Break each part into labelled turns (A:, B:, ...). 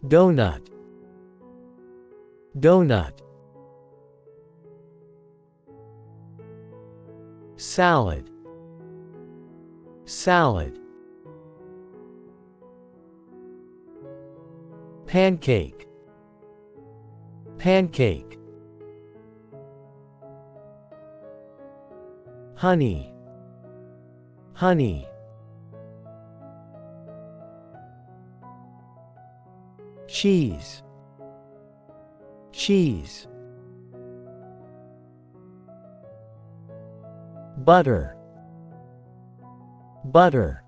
A: Donut. Donut. Salad. Salad. Pancake. Pancake. Honey. Honey. Cheese. Cheese. Butter. Butter.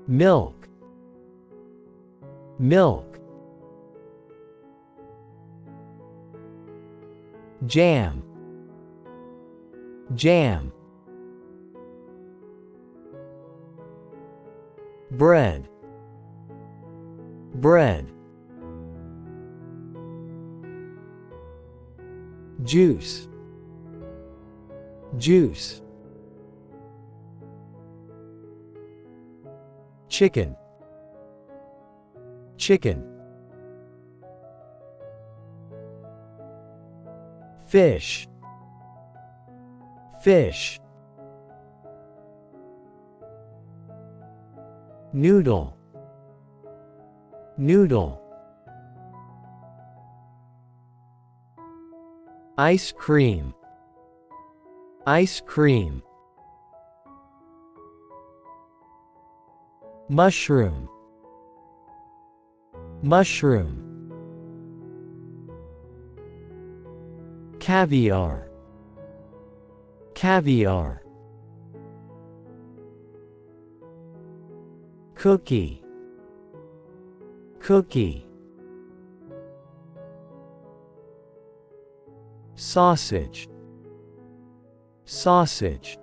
A: Milk. Milk. Jam. Jam. Bread. Bread. Juice. Juice. Chicken. Chicken. Fish. Fish. Noodle. Noodle. Ice cream. Ice cream. Mushroom. Mushroom. Caviar. Caviar. Cookie. Cookie. Sausage. Sausage.